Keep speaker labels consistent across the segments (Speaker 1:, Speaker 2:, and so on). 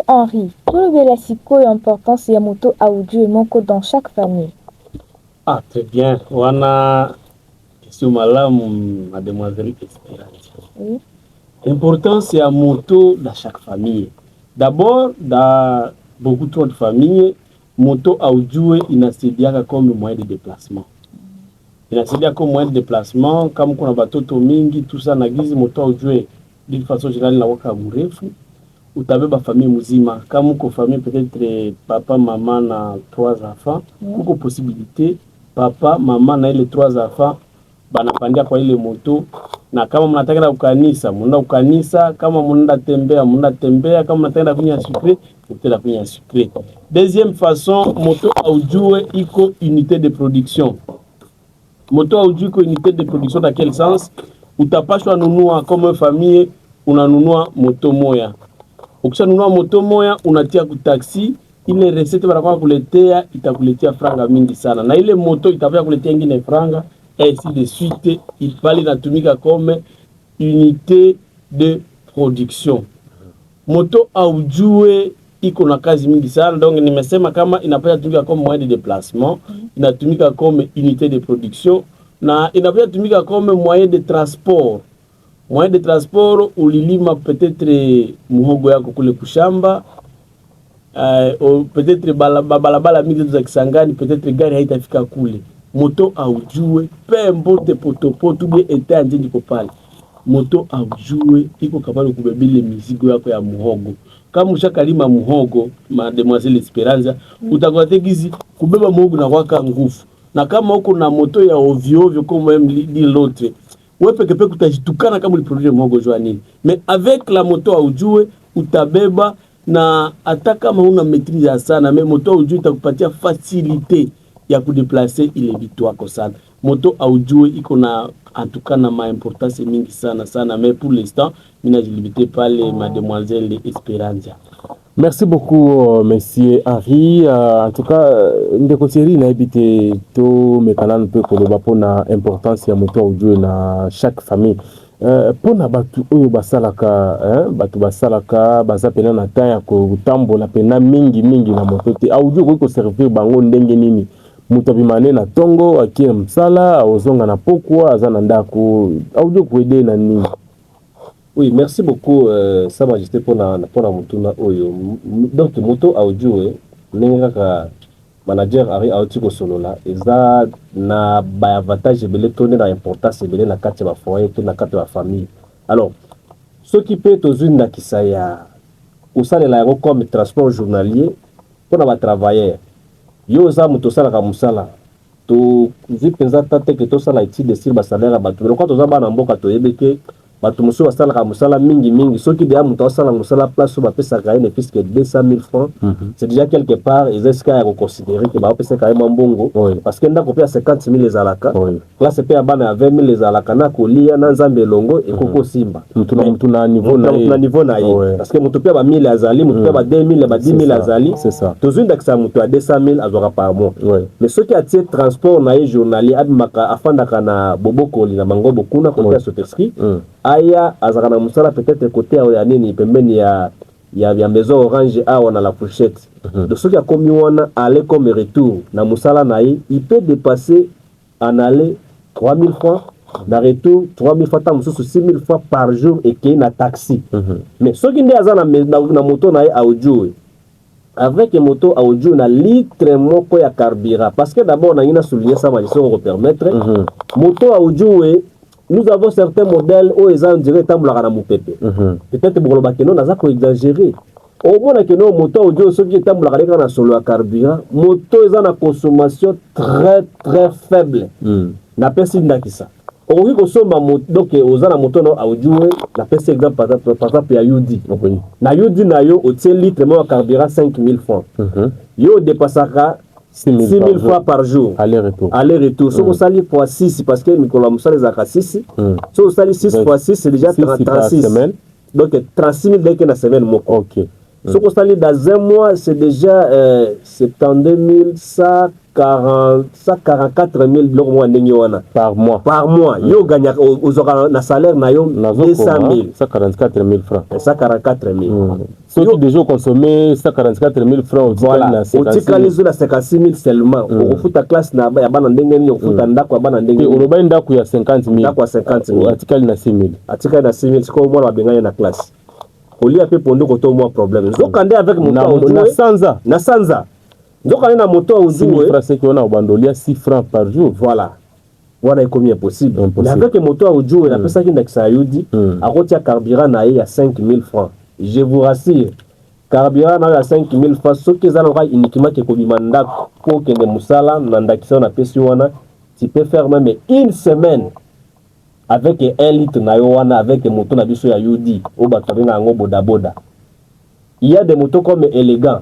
Speaker 1: Henri, tulobela sikoyo importance ya moto audio moko dans chaque famille.
Speaker 2: Ah, très bien. Wana question malamu, mademoiselle Espérance.
Speaker 1: Oui.
Speaker 2: Importance ya moto dans chaque famille. D'abord, dans beaucoup trop de familles, moto audio inasaidia comme moyen de déplacement. Inasaidia comme moyen de déplacement, kama kuna batoto mingi, tout ça nagizi moto audio d'une façon générale na waka mrefu. Utabeba famille muzima. Kama uko famille peut-être papa, maman na 3 enfants, uko possibilité papa, maman na ile 3 enfants banapandia kwa ile moto, na kama mnataka kukanisa, mnaenda kukanisa, kama mnaenda tembea, kama mnataka kunywa sucré, mtenda kunywa sucré. Deuxième façon, moto audio iko unité de production. Moto audio iko unité de production dans quel sens? Utapashwa nunua comme famille, unanunua moto moya. Ukishanunua moto moya unatia ku taxi, ile recette barakuwa kuletea itakuletea franga mingi sana, na ile moto itavya kuletea ingine franga, ainsi de suite. Ipali natumika comme unité de production. Moto aujue iko na kazi mingi sana, donc nimesema kama inapaswa tumika comme moyen de déplacement, inatumika comme unité de production, na inapaswa tumika comme moyen de transport. Moyen de transport, ulilima peut-être muhogo yako kule kushamba, peut-être balabala mingi za Kisangani, peut-être gari haitafika kule. Moto aujue, peu importe potopoto bien eta njeni kopale. Moto aujue, iko kapalo kubebile mizigo yako ya muhogo. Kama ushakalima muhogo, mademoiselle Esperanza, utakwate gizi kubeba muhogo na waka ngufu. Na kama uko na moto ya ovyo ovyo comme même dit l'autre, ouais peke utajitukana kama uliproduire muhogo jua nini. Mais avec la moto aujue utabeba, na hata kama una maîtrise ya sana, mais moto aujue itakupatia facilité ya kudeplacer ile vitu wako sana. Moto aujue iko na atukana ma importance mingi sana sana, mais pour l'instant mina jilibite pale mademoiselle Esperanza.
Speaker 3: Merci beaucoup, monsieur Henri. En tout cas, ndeko série na habité to mekana un peu koloba pona importance ya moto audio na chaque famille. Pona batu oyo basalaka, batu basalaka baza pena na temps ya kotambola pena mingi na moto te. Audio ko servir bango ndenge nini? Mutu bimane na tongo akie msala ozonga na pokwa azana ndako. Audio ko aider na nini?
Speaker 4: Oui, merci beaucoup, Sa Majesté, pour la mutuna oyo. Donc, moto audio, n'engaka manager Ari Aotiko Solola, eza na ba avantage belé tourner na importance belé na kati ba foyer, na kati ba famille. Alors, ce qui peut tozune na kisaya, usale la yako comme transport journalier, pour na ba travailleurs. Yo za muto sala ka musala. To zipenza tate ke to sala iti de sir ba salaire ba to. Ko to za ba na mboka to yebeke batu musu wasala musala mingi soki de amuta wasala musala place ba pesa ka ene puisque 200 000 francs c'est déjà quelque part ils est-ce qu'il y a considérer que ba pesa ka mbongo parce que ndako pia 50 000 les alaka classe pia bana 20 000 les alaka na kolia na nzambe longo et koko simba mutu na niveau na ye parce que mutu pia ba 1000 azali mutu pia ba 2000 ba 10 000 azali c'est ça toujours ndaxa mutu a 200 000 azora par mois mais ceux qui attient transport na ye journalier abimaka afanda kana boboko na mangobo kuna kwa soteski aya azakana musala peut-être côté ya nini pembeni ya maison orange awa na la fourchette de ceux qui a commis wana aller comme retour na musala na il peut dépasser en aller 3 000 francs na retour 3 000 francs mususu 6 000 francs par jour et qui na taxi mais ceux qui ndi azana na moto na audio avec moto audio na litre moko ya carburant parce que d'abord na ina souligner ça Majesté on permettre moto audio nous avons certains modèles où ils ont direct tambola na mupepe peut-être pour le bakeno naza ko exagérer au moins que nos moto audio ceux qui tambola na solo à carburant moto ils ont une consommation très faible na pesi ndakisa okoki kosomba donc ozana moto na audio na pesi exemple par exemple ya UD na UD na yo otie litre mo carburant 5 000 francs yo dépassera 6 000 fois par jour. Aller-retour. Si on s'allie fois 6, parce que Nicolas Moussa les a 6. Si on s'allie 6 fois 6, c'est déjà 36. Donc 36 000 dès que la semaine.
Speaker 3: Ok.
Speaker 4: Ce qu'on s'allie dans un mois, c'est déjà 72 144 000
Speaker 3: par mois.
Speaker 4: Par mois. Yo gagne aux un salaire na yo 200 000.
Speaker 3: 144 000 francs.
Speaker 4: 144 000.
Speaker 3: Ceux qui déjà consommé 144 000 francs,
Speaker 4: voilà. On dit que les autres 56 000 seulement. On fout ta classe na ya bana ndenge ni on fout ta ndako ya bana ndenge.
Speaker 3: On ba ndako ya 50 000.
Speaker 4: Ndako ya 50 000.
Speaker 3: Article na 6 000.
Speaker 4: Article na 6 000 c'est comme moi la benganya na classe. Au lieu de pondo koto moi problème. Zokande avec mon
Speaker 3: na sanza.
Speaker 4: Na sanza. Zokande na moto au
Speaker 3: jour. 6 000 francs c'est qu'on a au bandolia 6 francs par jour.
Speaker 4: Voilà. Voilà combien possible. Mais avec moto au jour, la personne qui n'a que ça yudi, a retiré carburant na ya 5 000 francs. Je vous rassure. Carburant na ya 5 000 francs, ce qui est uniquement que kobimanda pour que les musala nandakisa na pesi wana, tu peux faire même une semaine avec 1 litre na yo wana avec moto na biso ya yudi au batabinga ngo boda boda. Il y a des motos comme élégant.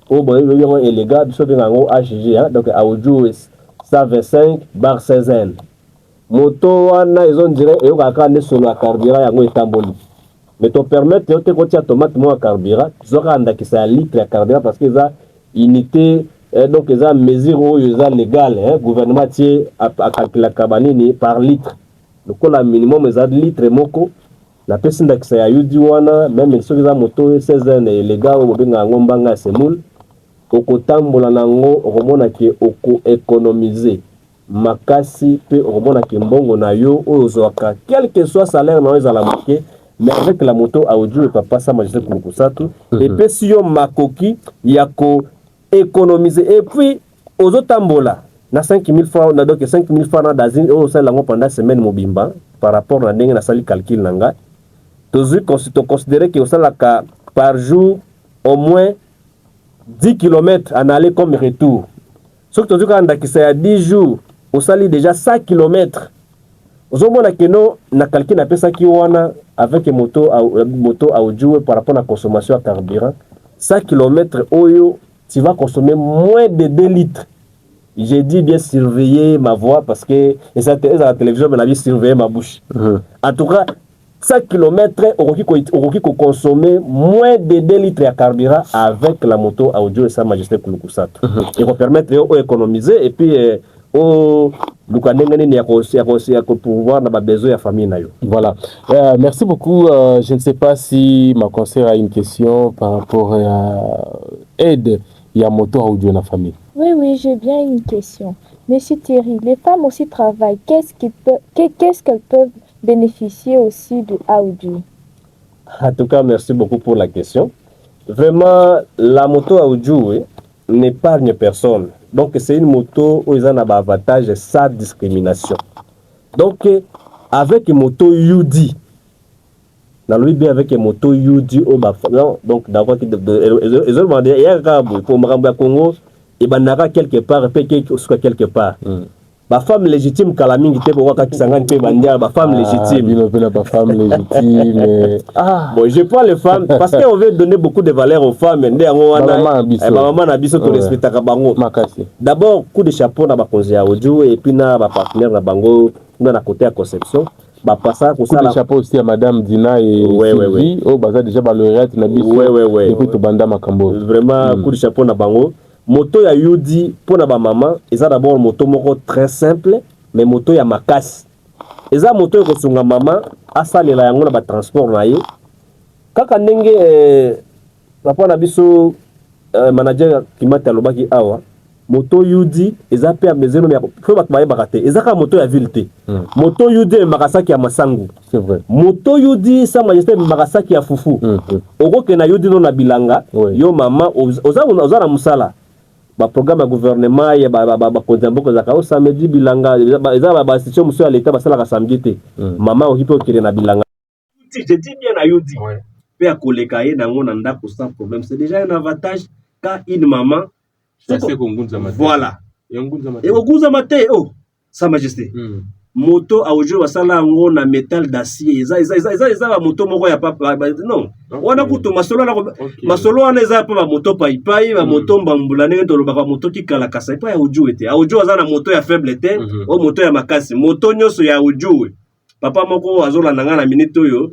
Speaker 4: Au boyo élégant biso benga ngo HG hein, donc à audio 125/16. Moto wana ils ont dirait et okaka ne solo à carburant yango etamboli. Mais to permettre yo te kotia tomate mo carburant, zoka ndakisa litre ya carburant parce que ça unité donc ça mesure oyo ça légal hein, gouvernement tie a calculer kabanini par litre. Donc la minimum est de litre moko la personne ndakisa ya yudi wana même ceux qui za moto 16 ans les gars au benga ngombanga semul okotambola nango okomona ke oko économiser makasi pe okomona ke mbongo na yo ozwaka quel que soit salaire na yo la moké mais avec la moto audio et papa ça magiste kulukusatu et puis si yo makoki yako économiser et puis ozotambola na 5 000 francs na donc 5 000 francs dans une au sein lango pendant semaine mobimba par rapport à ndenge na sali calcul nanga toujours considérer que au sein la par jour au moins 10 km en aller comme retour. Ce que tu as dit, c'est 10 jours, on sali déjà 100 km. Vous avez que non, na calcul na pesa ki wana avec moto audio par rapport à la consommation à carburant. 100 km oyo, tu vas consommer moins de 2 litres. J'ai dit bien surveiller ma voix parce que et ça à la télévision mais la vie surveiller ma bouche. En tout cas 100 km, on peut consommer moins de 2 litres de carburant avec la moto audio et sa majesté Kulukusatu. Et va permettre d'économiser et puis pouvoir n'a pas besoin de la famille.
Speaker 3: Voilà. Merci beaucoup. Je ne sais pas si ma conseillère a une question par rapport à aide et à moto audio dans la famille.
Speaker 1: Oui, j'ai bien une question. Monsieur Thierry, les femmes aussi travaillent. Qu'est-ce qu'elles peuvent bénéficier aussi de audio?
Speaker 4: En tout cas, merci beaucoup pour la question. Vraiment, la moto audio n'épargne personne. Donc, c'est une moto où ils ont un avantage sans discrimination. Donc, avec une moto UD, bien avec une moto UD, donc d'abord, ils ont demandé, il y a un pour me Congo, et ben quelque part, quelque part. Ma femme légitime Kalamingi te bo waka kisangani pe bandia ba femme légitime.
Speaker 3: Ba femme légitime.
Speaker 4: Bon, je prends les femmes parce qu'on veut donner beaucoup de valeur aux femmes ndé yango wana. Maman na biso to respectaka bango. D'abord coup de chapeau na ba konzi ya audio et puis na ba partenaire na bango na côté à conception. Ba passa ko
Speaker 3: ça coup de chapeau aussi à madame Dina et Sylvie. Oh baza déjà ba lauréate na biso. Et puis to banda makambo.
Speaker 4: Vraiment coup de chapeau na bango. Moto ya Yudi pour na ba maman, eza d'abord moto moko très simple mais moto ya makasi. Eza moto ko sunga maman asalela yango na ba transport na ye. Kaka ndenge rapport na biso manager Kimata lobaki awa moto Yudi eza pe a mesure mais faut ba baye bakate. Eza ka moto ya ville te. Moto Yudi makasaki ya Masangu.
Speaker 3: C'est vrai.
Speaker 4: Moto Yudi sa majesté makasaki ya Fufu. Oko ke na Yudi no na bilanga yo mama oza na musala. Ba programme ya gouvernement ya ba konzamboko za kao samedi bilanga eza ba station monsieur à l'état basala ka samedi te maman okipe okire na bilanga je dis bien na yudi pe a koleka ye nango na ndako sans problème c'est déjà un avantage quand une maman
Speaker 3: c'est kongunza maté
Speaker 4: voilà
Speaker 3: et
Speaker 4: kongunza maté oh sa majesté moto audio basala ngo na métal d'acier eza ba moto moko ya papa non wana kuto masolo na masolo wana eza pa ba moto pai ba moto mbambula ndenge to lobaka moto kikala kasa pa ya audio ete audio aza na moto ya faible te o moto ya makasi moto nyoso ya audio papa moko azola nanga na minute oyo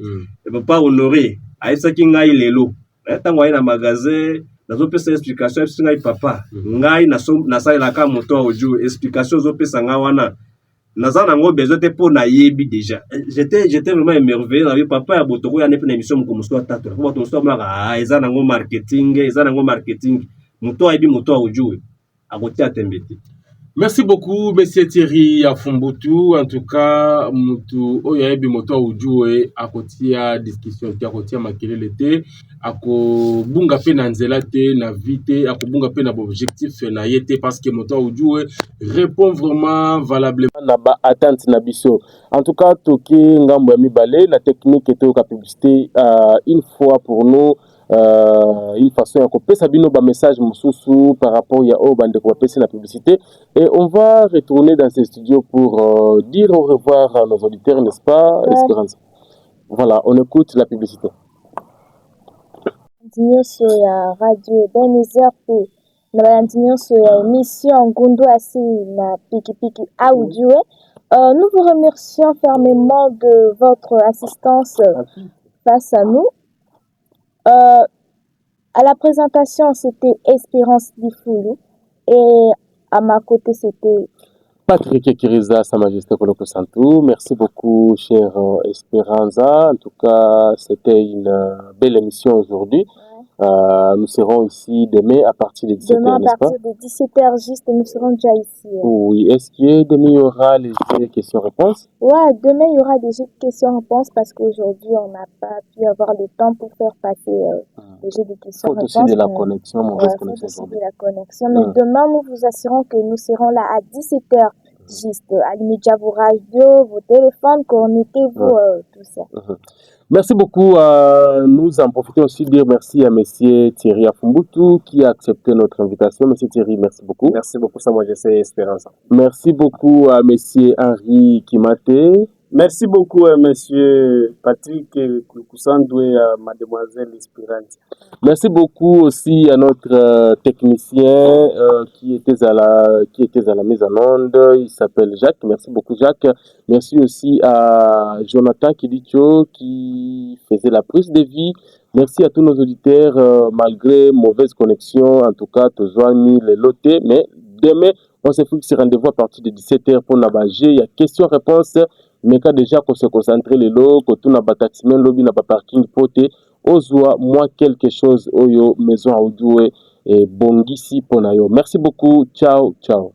Speaker 4: papa honoré aisaki ngai lelo tango ai na magasin nazopesa explication biso ngai papa ngai nasalelaka moto audio explication ozopesa nga wana naza nango besoin te mpo nayebi déjà j'étais vraiment émerveillé na papa ya botoko ya nepe na émission mokomoso ya tato po bato mosusu amonaka eza nango marketing moto ayebi moto audio akotia tembe te.
Speaker 3: Merci beaucoup, Monsieur Thierry Afumbutu. En tout cas, mutu oyaebi moto ujue akotia discussion te akotia makelele te ako bunga pe na nzela te na vite ako bunga pe na objectif na yete parce que moto ujue répond vraiment valablement na ba attente na biso. En tout cas, toki ngambo ya mibale la technique et la publicité une fois pour nous. Une façon à couper Sabino ba message mususu par rapport à au bande ko la publicité et on va retourner dans ces studios pour dire au revoir à nos auditeurs, n'est-ce pas Espérance? Voilà, on écoute la publicité.
Speaker 1: Nyonso ya radio Ebenezer pe na nyonso ya émission Ngundu Asi na Piki Audio. Nous vous remercions fermement de votre assistance face à nous. À la présentation, c'était Espérance Difoulou et à ma côté, c'était
Speaker 3: Patrick Kiriza, Sa Majesté Koloko Santou. Merci beaucoup, chère Esperanza. En tout cas, c'était une belle émission aujourd'hui. Nous serons ici demain à partir de 17h,
Speaker 1: demain à partir de 17h juste, nous serons déjà ici.
Speaker 3: Oui, est-ce que demain il y aura les questions-réponses?
Speaker 1: Ouais, demain il y aura des jeux de questions-réponses parce qu'aujourd'hui on n'a pas pu avoir le temps pour faire passer les jeux de questions-réponses.
Speaker 3: Faut aussi de la connexion, mauvaise connexion.
Speaker 1: Faut aussi de la connexion, mais demain nous vous assurons que nous serons là à 17h juste. Allumez déjà vos radios, vos téléphones, connectez-vous, tout ça.
Speaker 3: Merci beaucoup. Nous en profitons aussi de dire merci à Monsieur Thierry Afumbutu qui a accepté notre invitation. Monsieur Thierry, merci beaucoup.
Speaker 4: Merci beaucoup, Sa Majesté Espérance.
Speaker 3: Merci beaucoup à Monsieur Henri Kimate.
Speaker 2: Merci beaucoup à Monsieur Patrick Kusandou et à Mademoiselle Espérance.
Speaker 3: Merci beaucoup aussi à notre technicien qui était à la mise en onde. Il s'appelle Jacques. Merci beaucoup Jacques. Merci aussi à Jonathan Kidicho qui faisait la prise de vie. Merci à tous nos auditeurs malgré mauvaise connexion. En tout cas, toujours mis les lotés. Mais demain, on se fixe rendez-vous à partir de 17h pour Nabagé. Il y a questions-réponses. Mais quand déjà qu'on se concentre les lots, que tout n'a pas taximen, lobby n'a pas parking poté, ozwa moi quelque chose oyo maison audio et bongisi ponayo. Merci beaucoup. Ciao, ciao.